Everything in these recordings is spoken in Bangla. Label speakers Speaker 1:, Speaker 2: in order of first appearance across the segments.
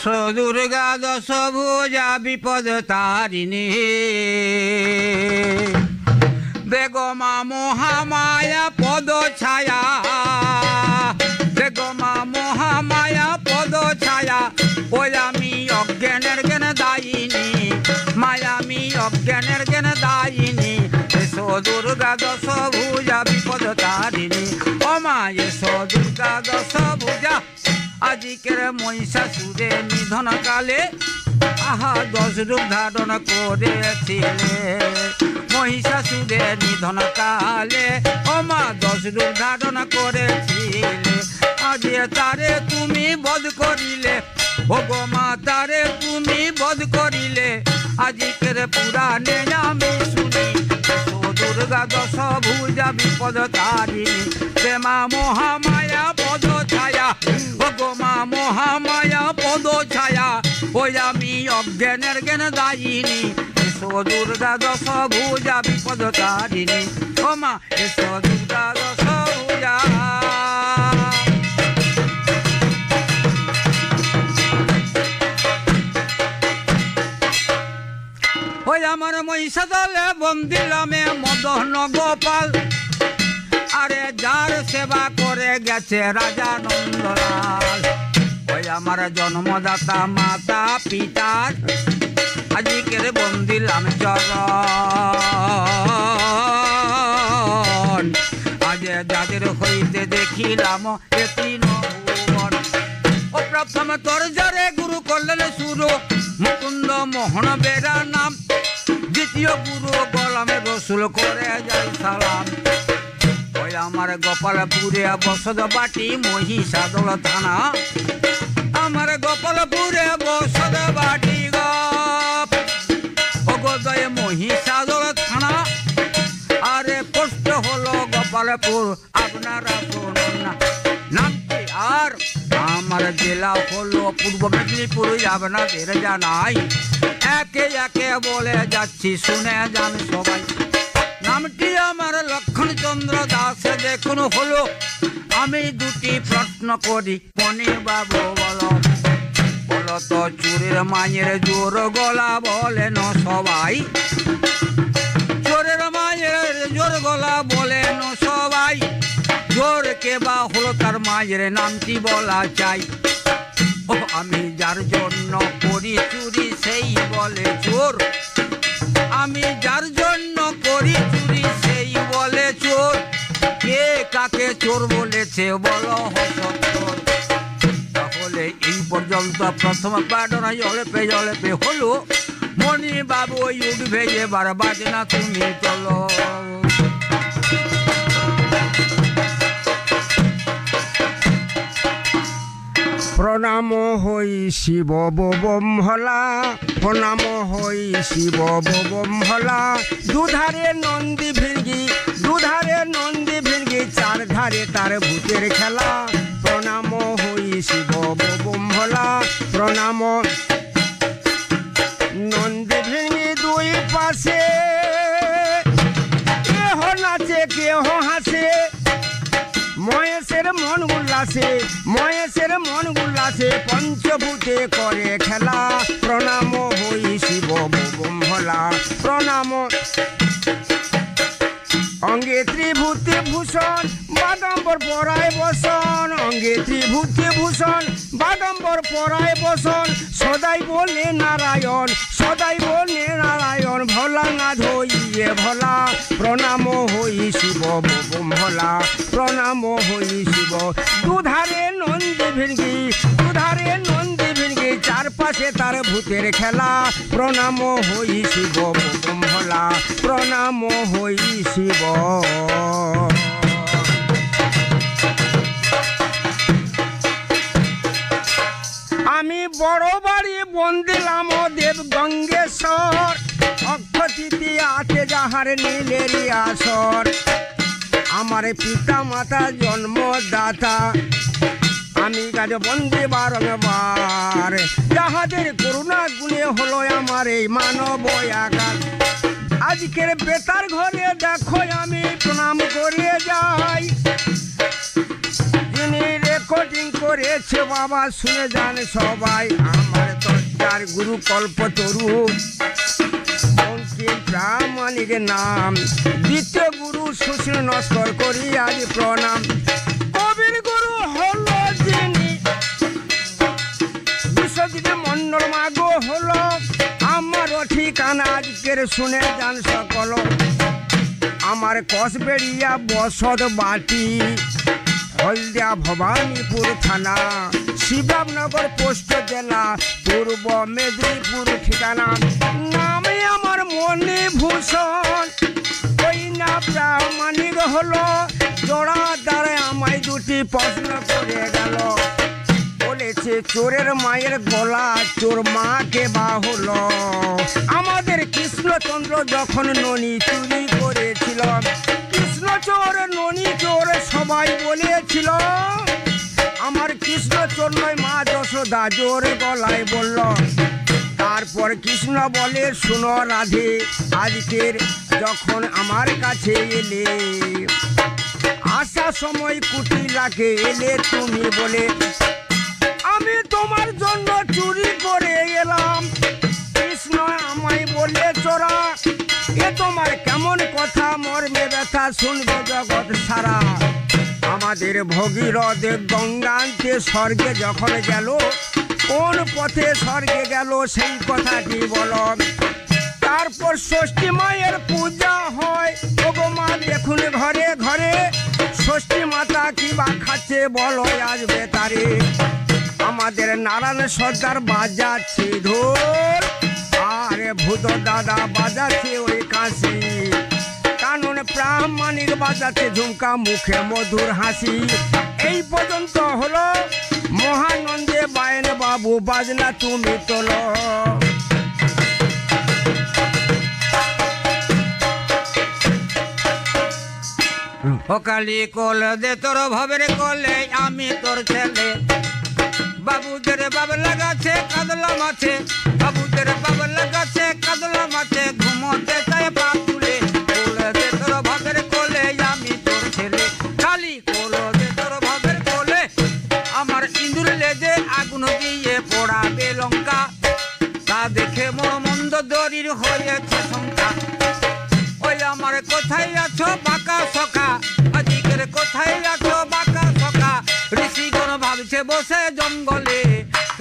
Speaker 1: এসো দুর্গা দশ ভুজা বিপদ তারিণী দেখো মা মহামায়া পদ ছায়া দেখো মা মহামায়া পদ ছায়া ওই আমি অজ্ঞানের জ্ঞান দায়িনী মায়ামি অজ্ঞানের জ্ঞান দায়িনী এসো দুর্গা দশ ভুজা বিপদ তারিণী ও মা এসো দুর্গা দশ ভুজা আজিকের মহিষাসুরে নিধন কালে আহা 10 রূপ ধারণ করেছিলে মহিষাসুরে নিধন কালে ও মা 10 রূপ ধারণ করেছিলে আজ তারে তুমি বধ করিলে ও গো মা তারে তুমি বধ করিলে আজিকের পুরাণে আমি শুনি ও দুর্গা দশ ভুজা বিপদ তারিণী প্রেমা মহামায়া পদ ছায়া ও গো মা মহামায়া পদ ছায়া ওই আমি অজ্ঞানের জ্ঞান দায়িনী এসো দুর্গা দশ ভুজা বিপদ তারিণী ও মা এসো দুর্গা দশ ভুজা ওই আমার মহিষা দলে বন্দিলামে মদন গোপাল আরে যার সেবা করে গেছে রাজা নন্দলাল ওই আমার জন্মদাতা মাতা পিতার আজিকের বন্দিলাম চরণ আজ যাদের হইতে দেখিলাম এ তৃণভুবন ও প্রথম তোর যারে গুরু করলেন সুর মুকুন্দ মোহন বেরা নাম দ্বিতীয় গুরু গোলামে রসুল করে যাই সালাম ওই আমার গোপালপুরে বসত বাটি মহিষাদল থানা আমার গোপালপুরে বসত বাটি গোদয়ে মহিষাদল থানা আরে পোস্ট হলো গোপালপুর আপনারা শুনুন না নামটি আর আমার জেলা হলো পূর্ব মেদিনীপুর আপনাদের জানাই একে একে বলে যাচ্ছি শুনে যান সবাই নামটি আমার লক্ষণচন্দ্র দাস দেখুন হলো আমি দুটি প্রশ্ন করি মনে বাবু বলো বলো তো চুরের মায়ের জোর গলা বলেন সবাই চোরের মায়ের জোর গলা বলেন সবাই জোর কে বা হলো তার মায়ের নামটি বলা চাই ও আমি যার জন্য করি চুরি সেই বলে চোর আমি যার জন্য করি চুরি সেই বলে চোর কে কাকে চোর বলেছে বলো হসত্তর তাহলে এই পর্যন্ত প্রথম পাঠনা জলেপে জলেপে হলো মনি বাবু উঠবে এবার বাজনা তুমি চলো
Speaker 2: প্রণাম হই শিব বমহলা প্রণাম হই শিব বমহলা দুধারে নন্দী ভিঙ্গি চার ধারে তার ভূতের খেলা প্রণাম হই শিব বমহলা প্রণাম নন্দী ভিঙ্গি দুই পাশে কেহ নাচে কেহ হাসে মহেশের মন উল্লাসে পঞ্চভূতে করে খেলা প্রণাম হই শিব বমহলা প্রণাম অঙ্গে ত্রিভূতে ভূষণ বাদম্বর পরায় বসন অঙ্গে ত্রিভূতে ভূষণ বাদম্বর পরায় বসন সদাই বলে নারায়ণ ভোলা না ধইয়ে ভোলা প্রণাম হই শিব বমহলা প্রণাম হই শিব দুধারে নন্দী ভিঙ্গি চারপাশে তার ভূতের খেলা প্রণাম হই শিব বমহলা প্রণাম হই শিব আমি বড় বাড়ি বন্দিলাম দেব গঙ্গেশ্বর অক্ষতিথি আছে যাহার নীলেরি আসর আমার পিতা মাতা জন্মদাতা আমি কাজ বন্দে বারংবার যাহাদের করুণা গুণে হলো আমার এই মানব আকার আজকের বেতার ঘরে দেখো আমি প্রণাম করে যাই যিনি রেকর্ডিং করে করেছে বাবা শুনে যান সবাই আমার দরজার গুরু কল্পতরু বঙ্কিম প্রামাণিক নাম দ্বিতীয় গুরু সুশীল নস্কর করি আজ প্রণাম কবির গুরু হলো যিনি বিশ্বজিৎ মন্ডল মাগো হলো আমারও ঠিকানা আজকের শুনে যান সকল আমার কসবেড়িয়া বসত বাটি হলদিয়া ভবানীপুর থানা শিবরামনগর পোস্ট জেলা পূর্ব মেদিনীপুর ঠিকানা নামে আমার মণিভূষণ ওই না প্রামাণিক হলো জোড়া দ্বারা আমায় দুটি প্রশ্ন করে গেল বলেছে চোরের মায়ের গলা চোর মাকে বা হলো আমাদের কৃষ্ণচন্দ্র যখন ননি চুরি করেছিল কৃষ্ণ চোর ননি চোর সবাই বলেছিল আমার কৃষ্ণচন্দ্র মা যশোদা জোর গলায় বলল তারপর কৃষ্ণ বলে শুনো রাধে আজকের যখন আমার কাছে এলে আসার সময় কুটি লাগে এলে তুমি বলে আমি তোমার জন্য চুরি করে এলাম কৃষ্ণ আমায় বলে চোরা এ তোমার কেমন কথা মর্মে ব্যথা শুনবে জগৎ সারা আমাদের ভগীরথ গঙ্গান্তে স্বর্গে যখন গেল কোন পথে স্বর্গে গেল সেই কথাটি বলো তারপর ষষ্ঠী মায়ের পূজা হয় ওগো মা দেখুন ঘরে ঘরে ষষ্ঠী মাতা কি বা খাচ্ছে বলো আসবে তারে আমাদের নারায়ণ সর্দার বাজাচ্ছে ঢোল আরে ভূত দাদা বাজাচ্ছে ওই কাশি কানন প্রামাণিক বাজাচ্ছে ঝুমকা মুখে মধুর হাসি এই পর্যন্ত হলো মহানন্দে বায়ন বাবু বাজনা তুমি তোলো
Speaker 1: অকালি কোল দে তোর ভবের কোলে আমি তোর ছেলে বাবুদের বাবলা গাছে কাদলা মাছে বাবুদের বাবলা গাছে কাদলা মাছে ঘুমোতে চায় পা তুলে কোল দে তোর ভবের কোলে আমি তোর ছেলে খালি কোল দে তোর ভবের কোলে আমার ইঁদুর লেজে আগুন দিয়ে পোড়াবে লঙ্কা তা দেখে মোর মন্দ দরির হয়েছে শঙ্কা ওই আমার কোথায় আছো বাঁকা সখা আজকের কোথায় আছো বাঁকা সখা ঋষিগণ ভাবছে বসে জঙ্গলে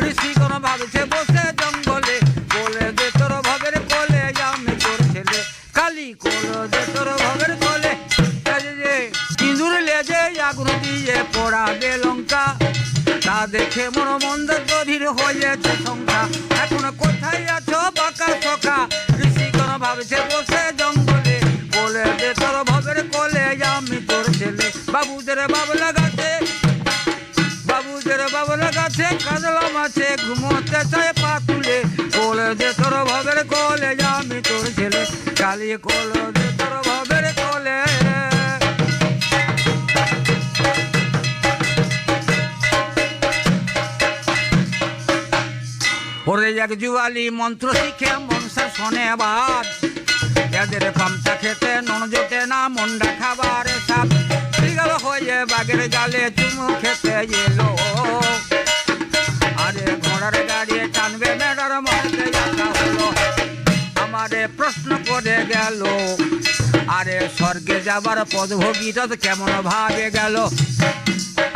Speaker 1: ঋষিগণ ভাবছে বসে জঙ্গলে কোলে দে তোর ভবের কোলে আমি তোর ছেলে কালি কোল দে তোর ভবের কোলে ইঁদুর লেজে আগুন দিয়ে পোড়াবে লঙ্কা তা দেখে মোর মন্দ দরির হয়েছে শঙ্কা এখন কোথায় আছো বাঁকা সখা ঋষিগণ ভাবছে বসে জঙ্গলে কোলে দে তোর ভবের কোলে আমি তোর ছেলে বাবুদের বাবলা গাছে কাদলা মাছে ঘুমোতে চায় পা তুলে কোলে দে তোর ভবের কোলে আমি তোর ছেলে কালি কোল দে তোর ভবের কোলে ওরে এক জুয়ালি মন্ত্র শিখে মনসা শোনে বাদ এদের পামচা খেতে নন জোটে না মন্ডা খাবার সাপ বিগল হয়ে বাগের গালে চুমু খেতে এলো আরে ঘোড়ার গাড়ি টানবে মেডার মধ্যে আসা হলো আমারে প্রশ্ন করে গেল আরে স্বর্গে যাবার পদ ভগীরথ কেমন ভাবে গেল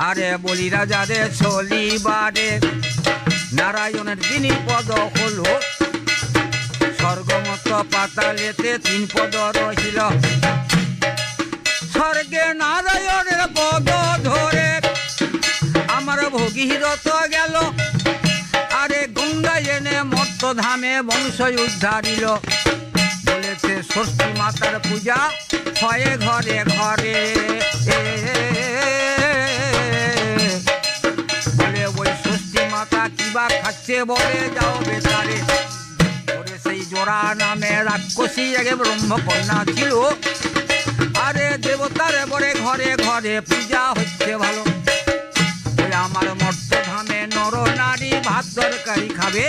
Speaker 1: আরে বলি রাজারে চলিবারে নারায়ণের যিনি পদ হলো স্বর্গমত পাতালেতে 3 পদ রহিল স্বর্গে নারায়ণের পদ ধরে আমার ভগীরথ গেল আরে গঙ্গা এনে মত্ত ধামে বংশ উদ্ধারিল বলেছে ষষ্ঠী মাতার পূজা হয় ঘরে ঘরে বলে ওই ষষ্ঠী মাতা কিবা খাচ্ছে বলে যাও বেতারে সেই জোড়া নামে রাক্ষসী আগে ব্রহ্মকন্যা ছিল আরে দেবতারে বলে ঘরে ঘরে পূজা হচ্ছে ভালো আমার মর্ত ধামে নর নারী ভাত তরকারি খাবে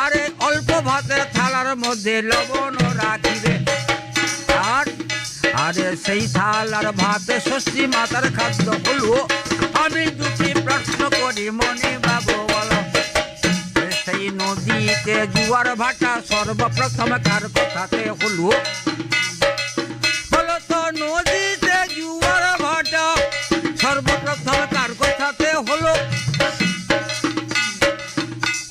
Speaker 1: আরে অল্প ভাতের থালার মধ্যে লবণ রাখিবে আর আরে সেই থাল আর ভাতে ষষ্ঠী মাতার খাদ্য হলো। আমি দুটি প্রশ্ন করি মনে বাবু বলো, সেই নদীতে জুয়ার ভাটা সর্বপ্রথম কার কথাতে হলো? বলো তো নদীতে জুয়ার ভাটা সর্বপ্রথম কার কথাতে হলো?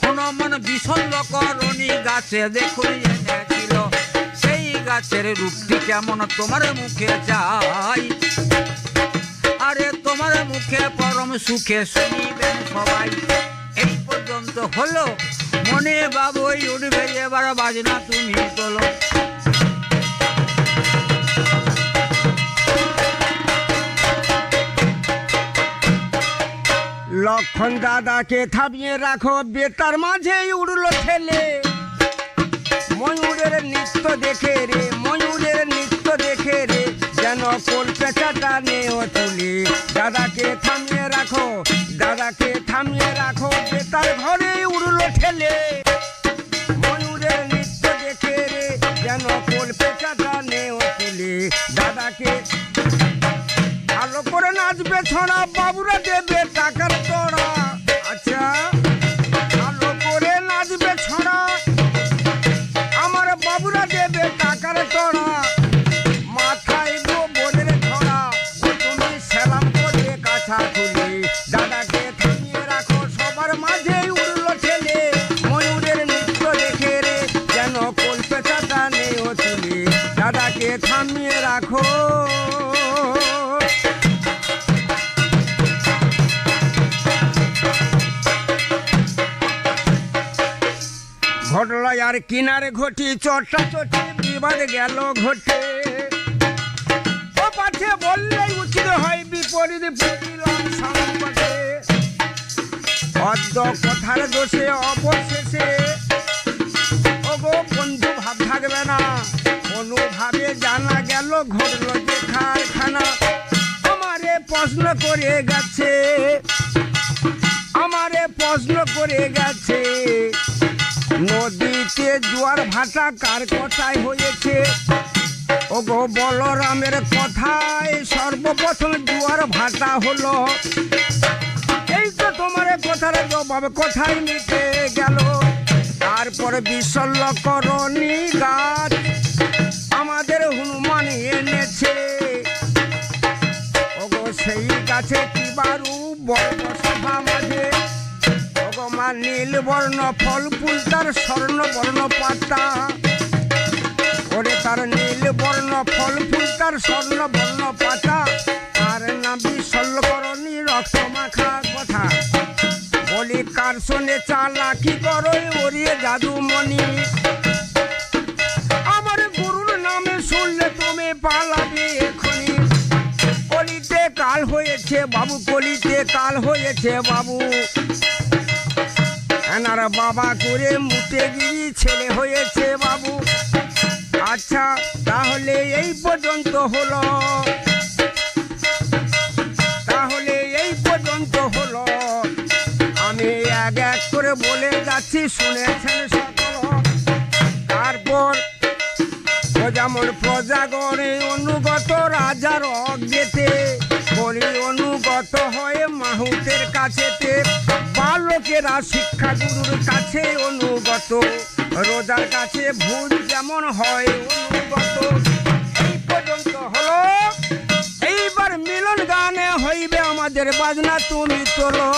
Speaker 1: হনুমান বিশল্যকরণী গাছে দেখুন এনেছিল, সেই গাছের রূপটি কেমন তোমার মুখে চাই। আরে তোমার মুখে পরম সুখে শুনিবেন সবাই। এই পর্যন্ত হলো মনে বাবুই উঠবে এবার বাজনা তুমি তোলো।
Speaker 2: লক্ষণ দাদাকে থামিয়ে রাখো, বেতার মাঝে উড়লো ঠেলে। ময়ূরের নৃত্য দেখে রে, ময়ূরের নৃত্য দেখে রে, যেন কলপেচাটা নেও তুলে। দাদাকে থামিয়ে রাখো, দাদাকে থামিয়ে রাখো, বেতার ঘরে উড়লো ঠেলে। ময়ূরের নৃত্য দেখে রে, যেন কলপেচাটা নেও তুলে। দাদাকে ভালো করে নাচবে ছড়া, বাবুরা দেবে টাকার তোড়া। আচ্ছা ভালো করে নাচবে ছড়া, আমার বাবুরা দেবে টাকার তোড়া। মাথায় গোবরের ছড়া, তুমি সেলাম করে কাছা খুলে। দাদাকে থামিয়ে রাখো, সবার মাঝে উড়লো ঠেলে। ময়ূরের নৃত্য দেখে রে, যেন কলপেচাটা নেও তুলে। দাদাকে থামিয়ে রাখো। ঘটলো আর কিনারে ঘটি, চটটা চটি বিবাদ গেল ঘটে। ও পাছে বললে উচিত হয়, বিপরীত পড়িলাম সংকটে। অদ্য কথার দোষে অবশেষে ও গো বন্ধু ভাব থাকবে না। অনুভাবে জানা গেল ঘটলো যে কারখানা। আমারে প্রশ্ন করে গেছে, আমারে প্রশ্ন করে গেছে, নদীতে জোয়ার ভাটা কার কথায় হয়েছে? ও গো বলরামের কথায় সর্বপ্রথম জোয়ার ভাটা হলো। এই তো তোমার কথার জবাব কোথায় নিতে গেল? তারপরে বিশল্যকরণী গাছ আমাদের হনুমান এনেছে। ও গো সেই গাছে কি বারু বর্ণ সভা মাঝে। ভগবান নীল বর্ণ ফল ফুল তার স্বর্ণ বর্ণ পাতা। ওরে তার নীল বর্ণ ফল ফুল তার স্বর্ণ বর্ণ পাতা। আর নাম বিশল্যকরণী রক্ত মাখা কথা। বলি কার শোনে চালাকি করো ওরিয়ে জাদু মনি। আমার গুরুর নামে শুনলে তুমি পালাবে এখনই। কলিতে কাল হয়েছে বাবু, কলিতে কাল হয়েছে বাবু। এনার বাবা করে মুটে গিয়ে ছেলে হয়েছে বাবু। আচ্ছা তাহলে এই পর্যন্ত হলো, তাহলে এই পর্যন্ত হলো। আমি এক এক করে বলে যাচ্ছি, শুনেছেন সকল। তারপর যেমন প্রজাগণে অনুগত রাজার অজ্ঞেতে, বলি অনুগত হয়ে মাহুতের কাছেতে। বালকেরা শিক্ষা গুরুর কাছে অনুগত, রোজার কাছে ভুল যেমন হয় অনুগত। এই পর্যন্ত হলো, এইবার মিলন গানে হইবে আমাদের বাজনা তুমি তোলো।